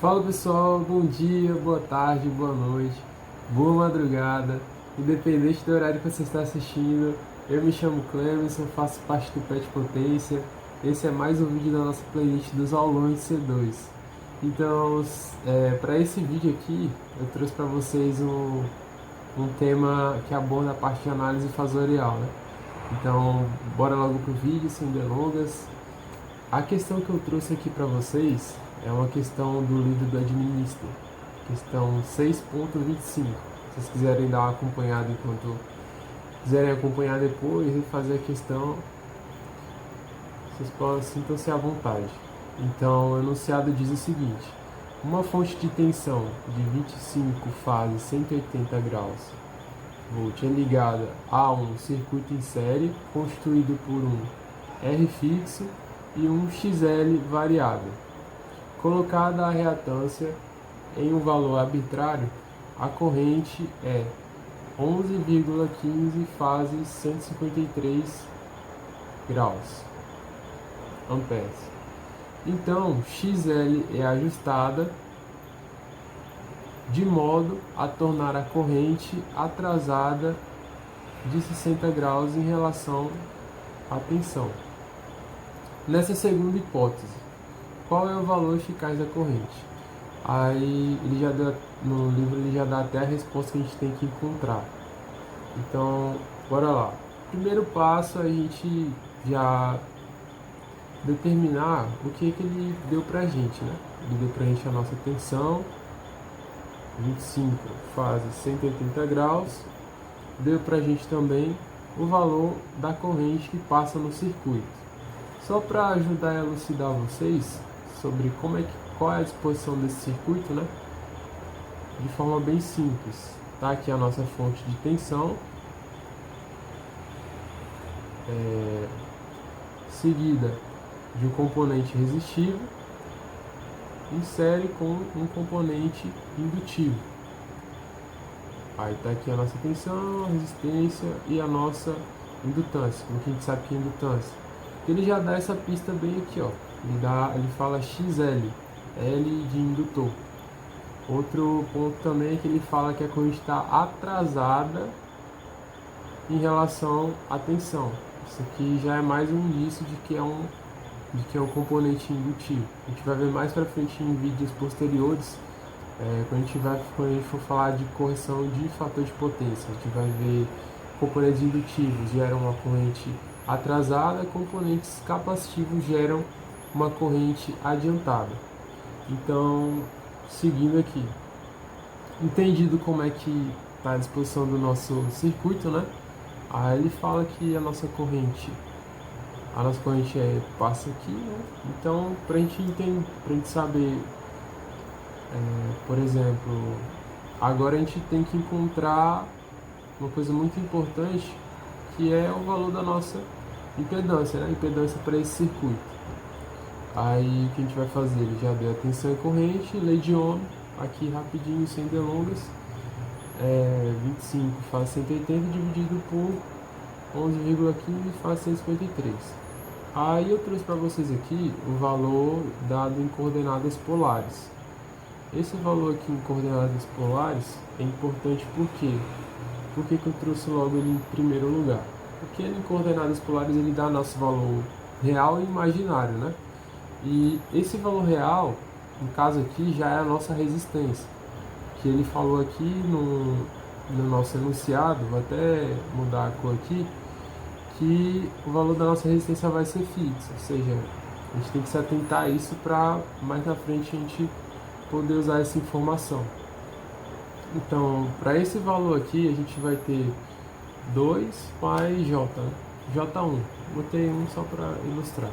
Fala pessoal, bom dia, boa tarde, boa noite, boa madrugada, independente do horário que você está assistindo. Eu me chamo Clemerson, faço parte do Pet Potência. Esse é mais um vídeo da nossa playlist dos aulões C2. Então, para esse vídeo aqui, eu trouxe para vocês um tema que aborda a parte de análise fasorial, né? Então, bora logo pro vídeo, sem delongas. A questão que eu trouxe aqui para vocês é uma questão do livro do Administra, questão 6.25. Se vocês quiserem dar uma acompanhada enquanto quiserem acompanhar depois e fazer a questão, vocês podem sintam-se à vontade. Então, o enunciado diz o seguinte: uma fonte de tensão de 25 fases 180 graus volt é ligada a um circuito em série constituído por um R fixo e um XL variável. Colocada a reatância em um valor arbitrário, a corrente é 11,15 fases 153 graus amperes. Então, XL é ajustada de modo a tornar a corrente atrasada de 60 graus em relação à tensão. Nessa segunda hipótese, qual é o valor eficaz da corrente? Aí ele já dá, no livro ele já dá até a resposta que a gente tem que encontrar. Então, bora lá. Primeiro passo, a gente já determinar o que ele deu pra gente, né? Ele deu pra gente a nossa tensão, 25 fases 180 graus. Deu pra gente também o valor da corrente que passa no circuito. Só para ajudar a elucidar vocês sobre qual é a disposição desse circuito, né? De forma bem simples. Tá aqui a nossa fonte de tensão, seguida de um componente resistivo em série com um componente indutivo. Aí tá aqui a nossa tensão, a resistência e a nossa indutância. Como que a gente sabe que é indutância? Ele já dá essa pista bem aqui, ó. Ele fala XL, L de indutor. Outro ponto também é que ele fala que a corrente está atrasada em relação à tensão. Isso aqui já é mais um indício de que é um componente indutivo. A gente vai ver mais para frente em vídeos posteriores, quando a gente for falar de correção de fator de potência. A gente vai ver componentes indutivos geram uma corrente atrasada, componentes capacitivos geram uma corrente adiantada. Então, seguindo aqui, entendido como é que está a disposição do nosso circuito, né? Aí ele fala que a nossa corrente passa aqui, né? Então, para a gente entender, para a gente saber, por exemplo, agora a gente tem que encontrar uma coisa muito importante, que é o valor da nossa impedância, né? Impedância para esse circuito. Aí o que a gente vai fazer? Ele já deu a tensão e corrente, lei de Ohm, aqui rapidinho, sem delongas, 25 faz 180 dividido por 11,15 faz 153. Aí eu trouxe para vocês aqui o valor dado em coordenadas polares. Esse valor aqui em coordenadas polares é importante por quê? Por que eu trouxe logo ele em primeiro lugar? Porque em coordenadas polares ele dá nosso valor real e imaginário, né? E esse valor real, no caso aqui, já é a nossa resistência, que ele falou aqui no nosso enunciado, vou até mudar a cor aqui, que o valor da nossa resistência vai ser fixo, ou seja, a gente tem que se atentar a isso para mais na frente a gente poder usar essa informação. Então, para esse valor aqui, a gente vai ter 2 pai J, né? J1, botei um só para ilustrar.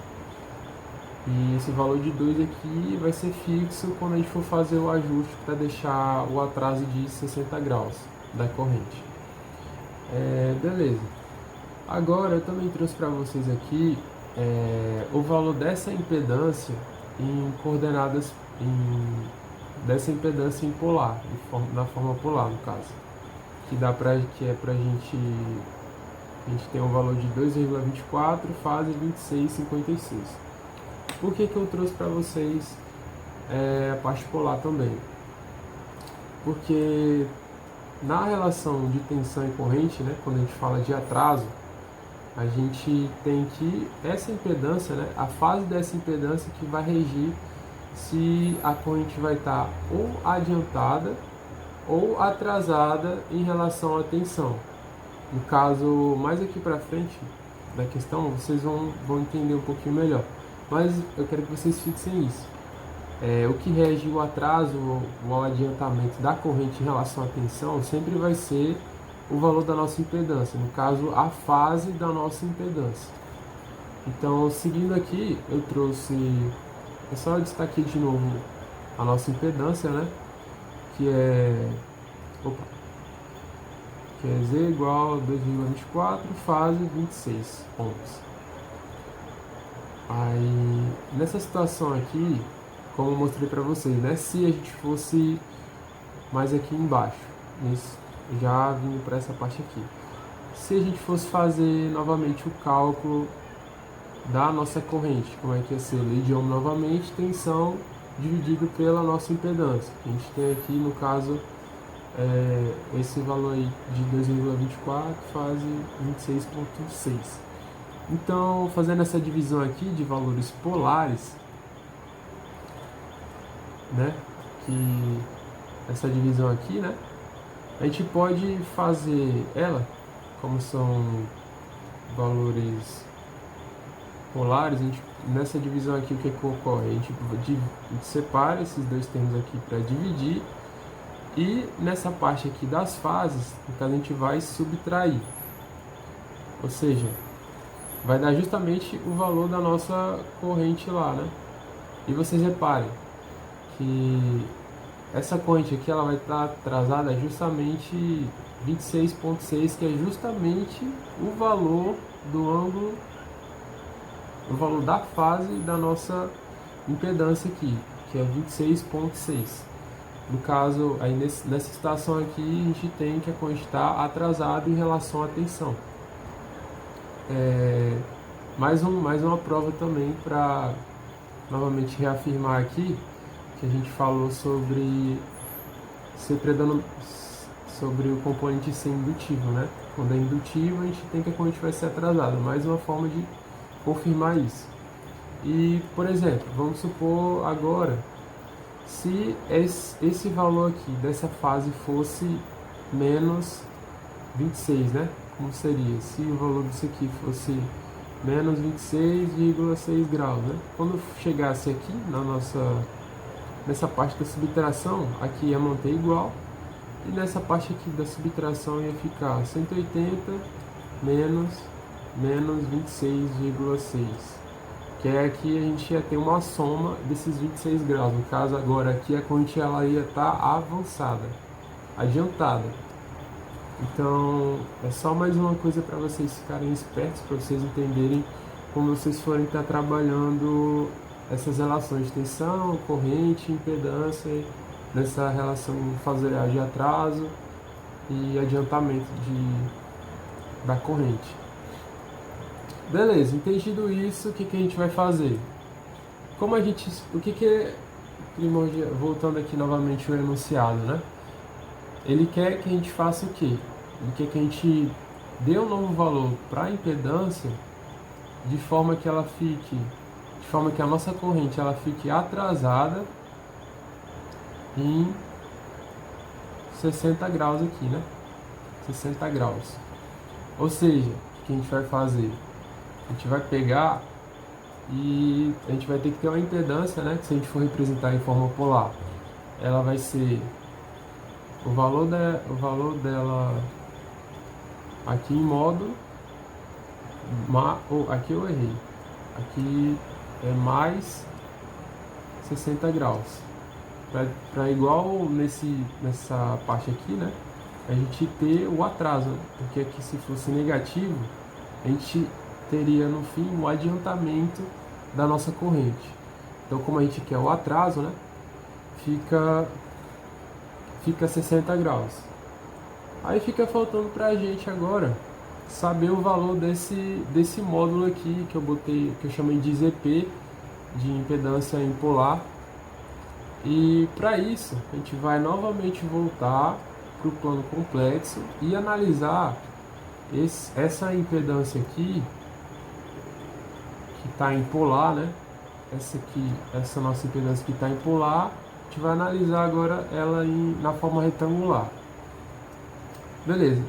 E esse valor de 2 aqui vai ser fixo quando a gente for fazer o ajuste para deixar o atraso de 60 graus da corrente. Beleza. Agora eu também trouxe para vocês aqui o valor dessa impedância em coordenadas, dessa impedância em polar, na forma polar no caso. A gente tem um valor de 2,24 fase 26,56. Por que eu trouxe para vocês a parte polar também. Porque na relação de tensão e corrente, né, quando a gente fala de atraso, a gente tem que essa impedância, né, a fase dessa impedância que vai regir se a corrente vai estar ou adiantada ou atrasada em relação à tensão. No caso, mais aqui para frente da questão, vocês vão entender um pouquinho melhor. Mas eu quero que vocês fixem isso. O que rege o atraso ou o adiantamento da corrente em relação à tensão sempre vai ser o valor da nossa impedância, no caso, a fase da nossa impedância. Então, seguindo aqui, eu trouxe, é só destaquei de novo a nossa impedância, né? Que é, que é Z igual a 2,24, fase 26 ohms. Aí, nessa situação aqui, como eu mostrei para vocês, né? Se a gente fosse mais aqui embaixo, já vindo para essa parte aqui. Se a gente fosse fazer novamente o cálculo da nossa corrente, como é que ia ser? Lei de Ohm novamente, tensão dividido pela nossa impedância. A gente tem aqui, no caso, esse valor aí de 2,24 fase 26,6. Então, fazendo essa divisão aqui de valores polares, né, que essa divisão aqui, né, a gente pode fazer ela, como são valores polares, nessa divisão aqui o que ocorre? A gente separa esses dois termos aqui para dividir, e nessa parte aqui das fases, então a gente vai subtrair, ou seja, vai dar justamente o valor da nossa corrente lá, né? E vocês reparem que essa corrente aqui ela vai estar atrasada justamente 26,6, que é justamente o valor do ângulo, o valor da fase da nossa impedância aqui, que é 26,6. No caso, aí nessa situação aqui, a gente tem que a corrente está atrasada em relação à tensão. Mais uma prova também para novamente reafirmar aqui que a gente falou sobre sobre o componente ser indutivo, né? Quando é indutivo, a gente tem que a corrente vai ser atrasada. Mais uma forma de confirmar isso. E, por exemplo, vamos supor agora, se esse valor aqui dessa fase fosse menos 26, né? Como seria? Se o valor disso aqui fosse menos 26,6 graus, né? Quando chegasse aqui nessa parte da subtração, aqui ia manter igual, e nessa parte aqui da subtração ia ficar 180 menos 26,6, que é aqui a gente ia ter uma soma desses 26 graus. No caso agora aqui a corrente ela ia estar avançada, adiantada. Então é só mais uma coisa para vocês ficarem espertos, para vocês entenderem como vocês forem estar trabalhando essas relações de tensão, corrente, impedância, nessa relação faseada de atraso e adiantamento da corrente. Beleza, entendido isso, o que a gente vai fazer? O que é primordial? Voltando aqui novamente o enunciado, né? Ele quer que a gente faça o quê? Ele quer que a gente dê um novo valor para a impedância de forma que a nossa corrente ela fique atrasada em 60 graus aqui, né? 60 graus. Ou seja, o que a gente vai fazer? A gente vai pegar e a gente vai ter que ter uma impedância, né? Que se a gente for representar em forma polar, ela vai ser o valor dela aqui em módulo, aqui eu errei, aqui é mais 60 graus, para igual nessa parte aqui, né, a gente ter o atraso, porque aqui se fosse negativo, a gente teria no fim um adiantamento da nossa corrente. Então como a gente quer o atraso, né, fica 60 graus. Aí fica faltando para a gente agora saber o valor desse módulo aqui que eu chamei de ZP, de impedância em polar, E para isso, a gente vai novamente voltar para o plano complexo e analisar essa impedância aqui, que está em polar, né? Essa nossa impedância que está em polar, a gente vai analisar agora ela na forma retangular. Beleza.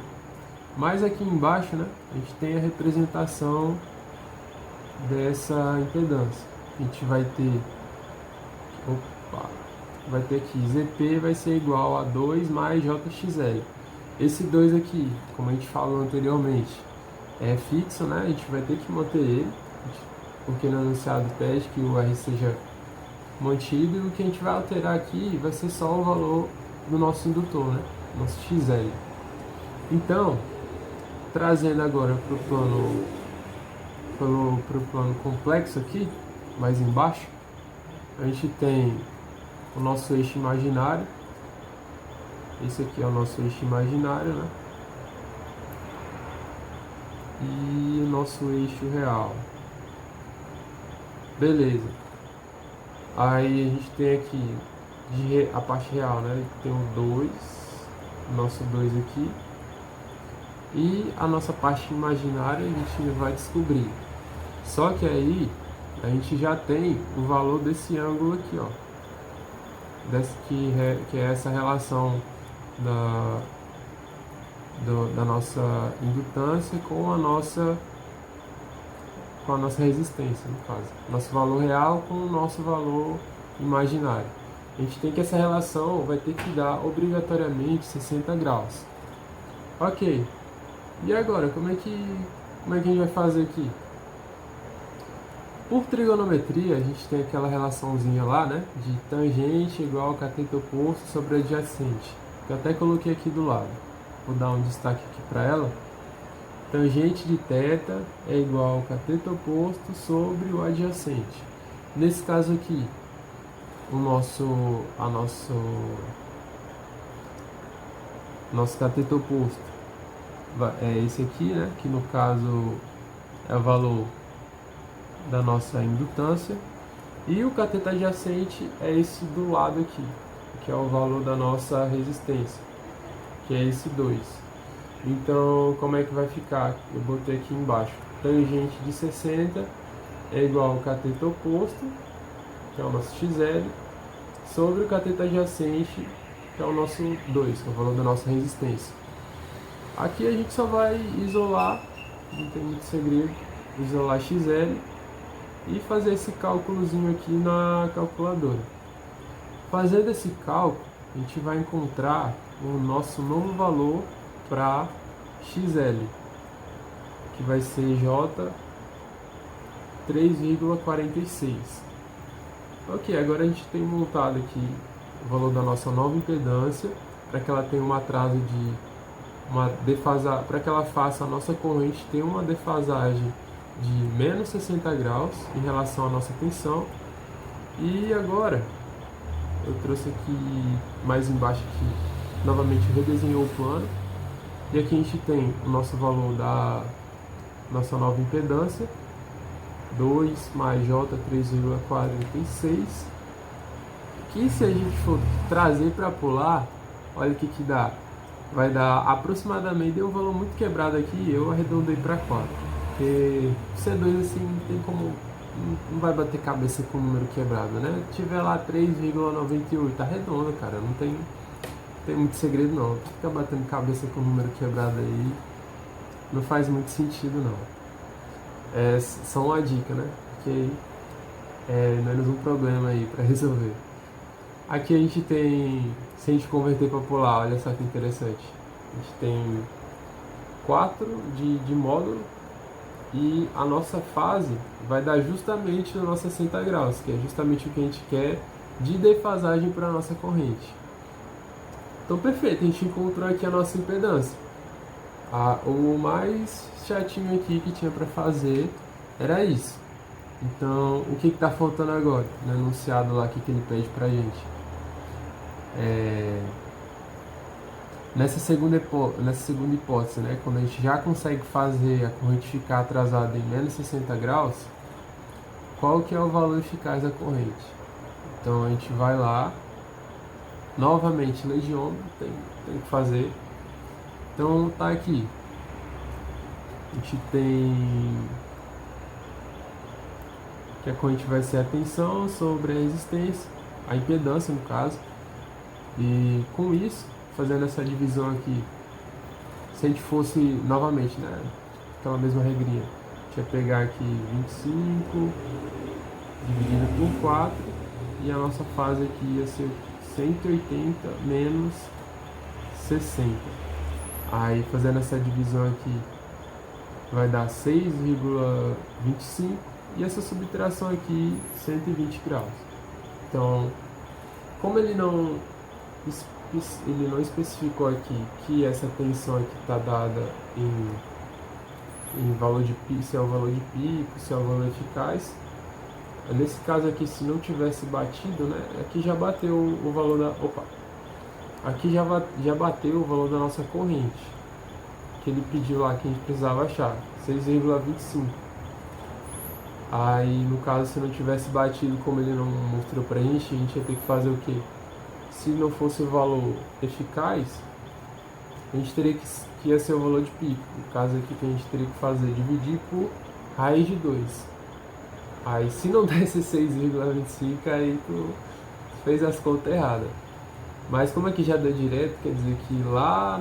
Mas aqui embaixo, né, a gente tem a representação dessa impedância. A gente vai ter, vai ter aqui ZP vai ser igual a 2 mais JXL. Esse 2 aqui, como a gente falou anteriormente, é fixo, né? A gente vai ter que manter ele, porque no enunciado pede que o R seja mantido, e o que a gente vai alterar aqui vai ser só o valor do nosso indutor, né? Nosso XL. Então, trazendo agora para o plano complexo aqui, mais embaixo, a gente tem o nosso eixo imaginário. Esse aqui é o nosso eixo imaginário, né? E o nosso eixo real. Beleza. Aí a gente tem aqui a parte real, né? Tem o 2, nosso 2 aqui. E a nossa parte imaginária a gente vai descobrir. Só que aí a gente já tem o valor desse ângulo aqui, ó. Que é essa relação da nossa indutância com a nossa resistência, no caso. Nosso valor real com o nosso valor imaginário. A gente tem que essa relação vai ter que dar obrigatoriamente 60 graus. Ok. E agora, como é que a gente vai fazer aqui? Por trigonometria, a gente tem aquela relaçãozinha lá, né? De tangente igual ao cateto oposto sobre adjacente. Que eu até coloquei aqui do lado. Vou dar um destaque aqui para ela. Tangente de θ é igual ao cateto oposto sobre o adjacente. Nesse caso aqui, nosso cateto oposto é esse aqui, né? Que no caso é o valor da nossa indutância. E o cateto adjacente é esse do lado aqui, que é o valor da nossa resistência, que é esse 2. Então, como é que vai ficar? Eu botei aqui embaixo. Tangente de 60 é igual ao cateto oposto, que é o nosso XL, sobre o cateto adjacente, que é o nosso 2, que é o valor da nossa resistência. Aqui a gente só vai isolar, não tem muito segredo, isolar XL e fazer esse cálculozinho aqui na calculadora. Fazendo esse cálculo, a gente vai encontrar o nosso novo valor para XL, que vai ser J 3,46. Ok, agora a gente tem montado aqui o valor da nossa nova impedância, para que ela tenha um atraso de para que ela faça a nossa corrente ter uma defasagem de menos 60 graus em relação à nossa tensão. E agora eu trouxe aqui mais embaixo aqui, novamente redesenhou o plano, e aqui a gente tem o nosso valor da nossa nova impedância, 2 mais J 3,46, que se a gente for trazer para polar, olha o que dá. Vai dar aproximadamente, deu um valor muito quebrado aqui, eu arredondei para 4. Porque C2 assim não tem como, não vai bater cabeça com o número quebrado, né? Se tiver lá 3,98, tá redondo, cara, não tem muito segredo não. Fica batendo cabeça com o número quebrado aí, não faz muito sentido não. É só uma dica, né? Porque é menos um problema aí para resolver. Aqui a gente tem, se a gente converter para polar, olha só que interessante. A gente tem 4 de módulo e a nossa fase vai dar justamente no nosso 60 graus, que é justamente o que a gente quer de defasagem para a nossa corrente. Então perfeito, a gente encontrou aqui a nossa impedância. O mais chatinho aqui que tinha para fazer era isso. Então, o que está faltando agora? No enunciado lá que ele pede para a gente. Nessa segunda hipótese, né, quando a gente já consegue fazer a corrente ficar atrasada em menos 60 graus, qual que é o valor eficaz da corrente? Então, a gente vai lá Novamente, lei de Ohm, tem que fazer. Então tá aqui. A gente tem que a corrente vai ser a tensão sobre a resistência, a impedância no caso. E com isso, fazendo essa divisão aqui, se a gente fosse novamente, né, aquela mesma regrinha, a gente ia pegar aqui 25 dividido por 4 e a nossa fase aqui ia ser 180 menos 60. Aí fazendo essa divisão aqui vai dar 6,25 e essa subtração aqui 120 graus. Então, como ele não especificou aqui que essa tensão aqui está dada em valor de pico, se é o valor de pico, se é o valor eficaz. Nesse caso aqui, se não tivesse batido, né, aqui já bateu o valor da... Opa! Aqui já bateu o valor da nossa corrente, que ele pediu lá, que a gente precisava achar, 6,25. Aí, no caso, se não tivesse batido, como ele não mostrou pra gente ia ter que fazer o quê? Se não fosse o valor eficaz, a gente teria que ia ser o valor de pico. No caso aqui, que a gente teria que fazer, dividir por raiz de 2. Aí, se não desse 6,25, aí tu fez as contas erradas. Mas como aqui já deu direto, quer dizer que lá,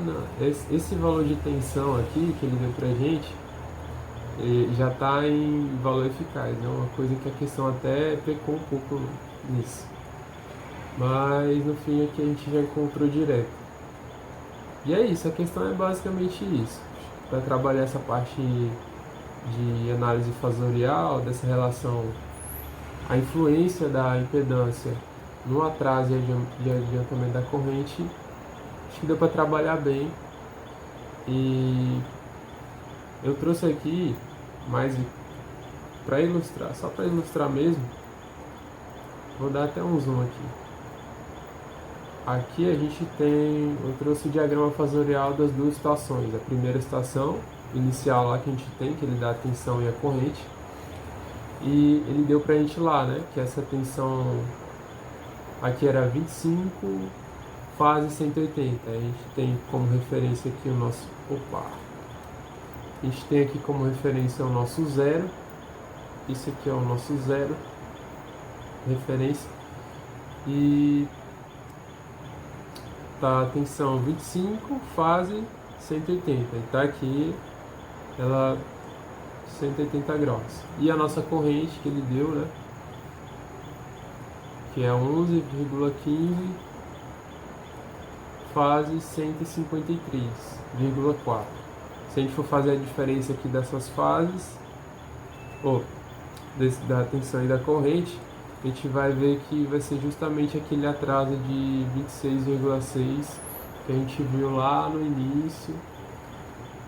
esse valor de tensão aqui, que ele deu pra gente, já está em valor eficaz. É uma coisa que a questão até pecou um pouco nisso. Mas no fim aqui a gente já encontrou direto. E é isso, a questão é basicamente isso. Para trabalhar essa parte de análise fasorial, dessa relação, a influência da impedância no atraso e adiantamento da corrente, acho que deu para trabalhar bem. E eu trouxe aqui mais para ilustrar, só para ilustrar mesmo. Vou dar até um zoom aqui. Aqui a gente tem, eu trouxe o diagrama fasorial das duas estações. A primeira estação inicial lá que a gente tem, que ele dá a tensão e a corrente. E ele deu pra gente lá, né, que essa tensão aqui era 25, fase 180. A gente tem como referência aqui o nosso, a gente tem aqui como referência o nosso zero. Isso aqui é o nosso zero, referência. E tá a tensão 25, fase 180. E tá aqui ela 180 graus. E a nossa corrente que ele deu, né, que é 11,15, fase 153,4. Se a gente for fazer a diferença aqui dessas fases, da tensão e da corrente, a gente vai ver que vai ser justamente aquele atraso de 26,6 que a gente viu lá no início.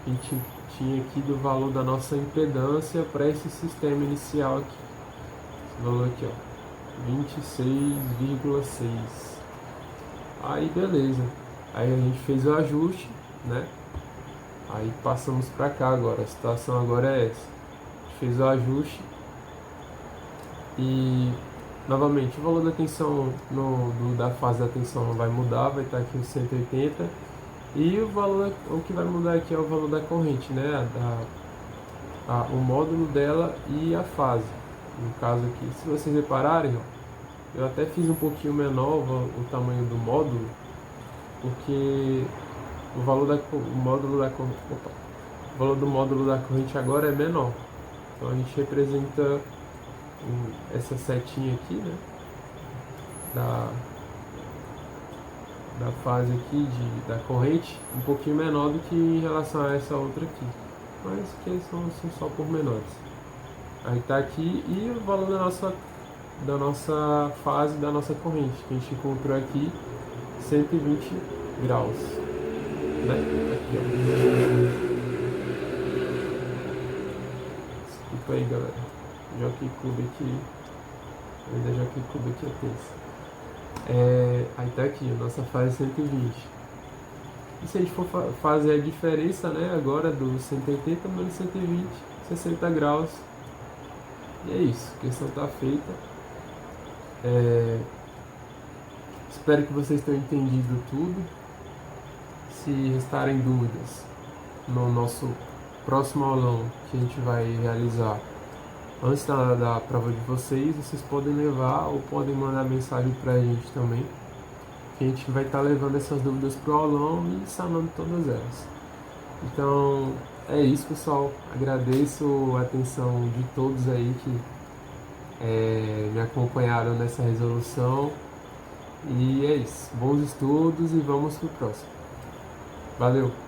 A gente tinha aqui do valor da nossa impedância para esse sistema inicial aqui. Esse valor aqui, ó, 26,6. Aí beleza. Aí a gente fez o ajuste, né? Aí passamos para cá agora. A situação agora é essa. A gente fez o ajuste e novamente o valor da tensão da fase da tensão não vai mudar, vai estar aqui em 180. E o que vai mudar aqui é o valor da corrente, né? O módulo dela e a fase. No caso aqui, se vocês repararem, ó, eu até fiz um pouquinho menor o tamanho do módulo, porque o valor do módulo da corrente agora é menor. Então a gente representa essa setinha aqui, né, da fase aqui da corrente um pouquinho menor do que em relação a essa outra aqui, mas que são só pormenores. Aí tá aqui, e o valor da nossa fase, da nossa corrente, que a gente encontrou aqui, 120 graus, né? Aqui, ó. Desculpa aí, galera. Jockey Club aqui, ainda Jockey Club aqui é tenso. Aí tá aqui, a nossa fase 120. E se a gente for fazer a diferença, né, agora do 180 menos 120, 60 graus. E é isso, a questão tá feita. Espero que vocês tenham entendido tudo. Se restarem dúvidas no nosso próximo aulão que a gente vai realizar antes da prova de vocês, vocês podem levar ou podem mandar mensagem para a gente também, que a gente vai estar levando essas dúvidas para o aulão e sanando todas elas. Então é isso, pessoal. Agradeço a atenção de todos aí que me acompanharam nessa resolução. E é isso. Bons estudos e vamos pro próximo. Valeu!